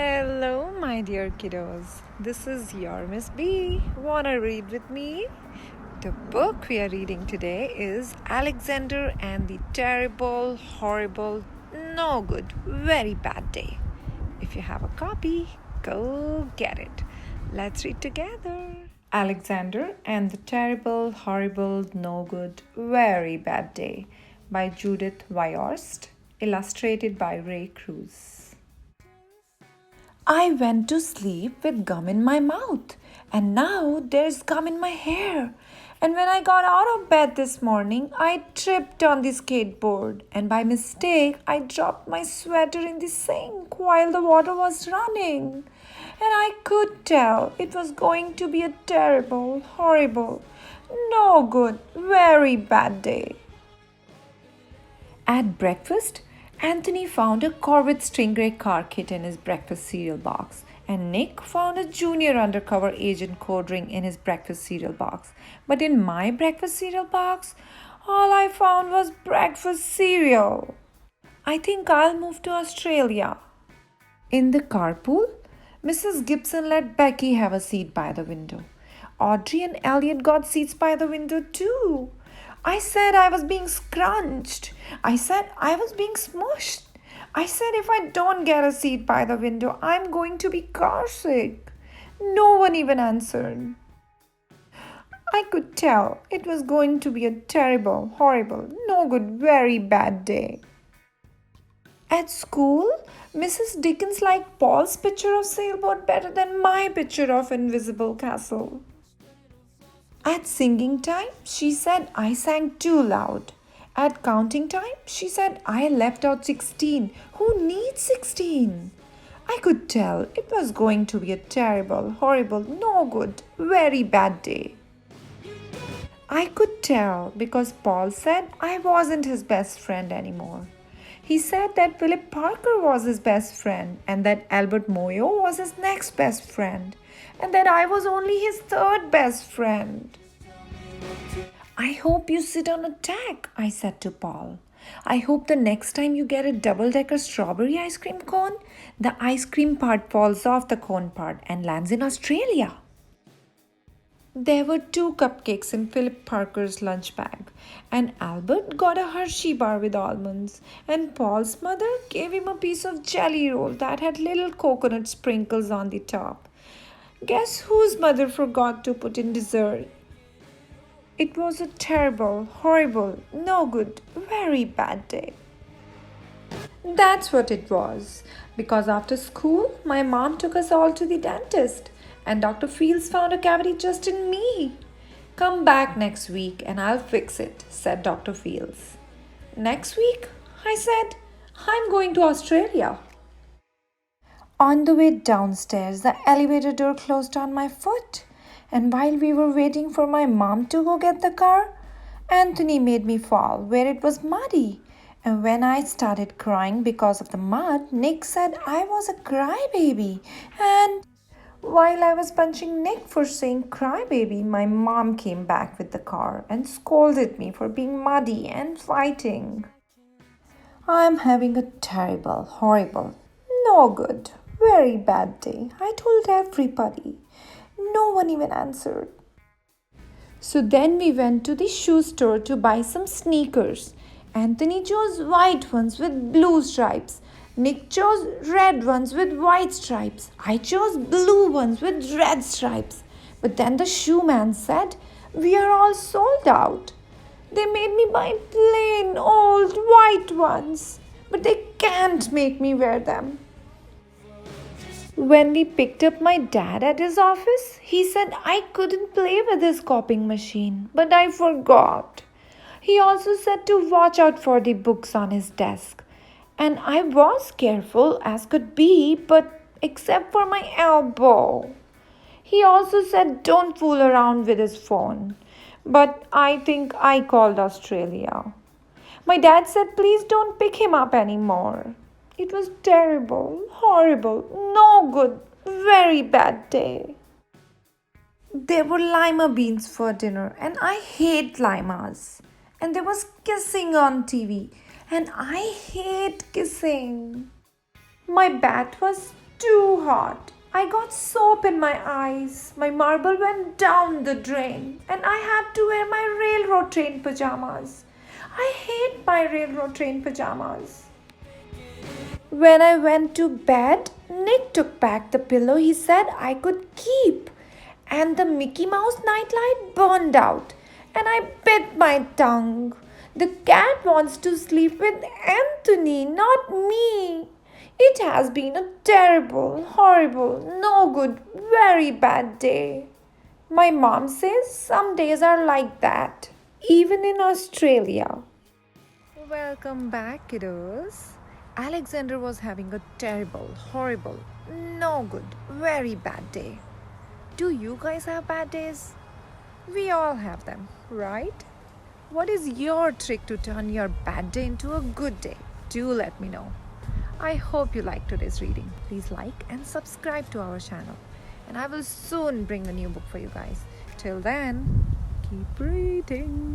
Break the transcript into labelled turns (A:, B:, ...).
A: Hello, my dear kiddos. This is your Miss B. Wanna read with me? The book we are reading today is Alexander and the Terrible, Horrible, No Good, Very Bad Day. If you have a copy, go get it. Let's read together. Alexander and the Terrible, Horrible, No Good, Very Bad Day by Judith Viorst, illustrated by Cruz. I went to sleep with gum in my mouth, and now there's gum in my hair. And when I got out of bed this morning, I tripped on the skateboard, and by mistake, I dropped my sweater in the sink while the water was running. And I could tell it was going to be a terrible, horrible, no good, very bad day. At breakfast, Anthony found a Corvette Stingray car kit in his breakfast cereal box, and Nick found a junior undercover agent code ring in his breakfast cereal box. But in my breakfast cereal box, all I found was breakfast cereal. I think I'll move to Australia. In the carpool, Mrs. Gibson let Becky have a seat by the window. Audrey and Elliot got seats by the window too. I said I was being scrunched. I said I was being smushed. I said if I don't get a seat by the window, I'm going to be car sick. No one even answered. I could tell it was going to be a terrible, horrible, no good, very bad day. At school, Mrs. Dickens liked Paul's picture of sailboat better than my picture of invisible castle. At singing time, she said I sang too loud. At counting time, she said I left out 16. Who needs 16? I could tell it was going to be a terrible, horrible, no good, very bad day. I could tell because Paul said I wasn't his best friend anymore. He said that Philip Parker was his best friend and that Albert Moyo was his next best friend and that I was only his third best friend. I hope you sit on a tack, I said to Paul. I hope the next time you get a double-decker strawberry ice cream cone, the ice cream part falls off the cone part and lands in Australia. There were 2 cupcakes in Philip Parker's lunch bag, and Albert got a Hershey bar with almonds, and Paul's mother gave him a piece of jelly roll that had little coconut sprinkles on the top. Guess whose mother forgot to put in dessert? It was a terrible, horrible, no good, very bad day. That's what it was, because after school, my mom took us all to the dentist, and Dr. Fields found a cavity just in me. Come back next week and I'll fix it, said Dr. Fields. Next week? I said, I'm going to Australia. On the way downstairs, the elevator door closed on my foot. And while we were waiting for my mom to go get the car, Anthony made me fall where it was muddy. And when I started crying because of the mud, Nick said I was a crybaby. And while I was punching Nick for saying crybaby, my mom came back with the car and scolded me for being muddy and fighting. I'm having a terrible, horrible, no good, very bad day. I told everybody. No one even answered. So then we went to the shoe store to buy some sneakers. Anthony chose white ones with blue stripes. Nick chose red ones with white stripes. I chose blue ones with red stripes. But then the shoe man said, we are all sold out. They made me buy plain old white ones. But they can't make me wear them. When we picked up my dad at his office, he said I couldn't play with his copying machine, but I forgot. He also said to watch out for the books on his desk. And I was careful as could be, but except for my elbow. He also said don't fool around with his phone. But I think I called Australia. My dad said please don't pick him up anymore. It was terrible, horrible, no good, very bad day. There were lima beans for dinner and I hate limas. And there was kissing on TV and I hate kissing. My bat was too hot. I got soap in my eyes. My marble went down the drain, and I had to wear my railroad train pajamas. I hate my railroad train pajamas. When I went to bed, Nick took back the pillow he said I could keep, and the Mickey Mouse nightlight burned out, and I bit my tongue. The cat wants to sleep with Anthony, not me. It has been a terrible, horrible, no good, very bad day. My mom says some days are like that, even in Australia. Welcome back, kiddos. Alexander was having a terrible, horrible, no good, very bad day. Do you guys have bad days? We all have them, right? What is your trick to turn your bad day into a good day? Do let me know. I hope you liked today's reading. Please like and subscribe to our channel. And I will soon bring a new book for you guys. Till then, keep reading.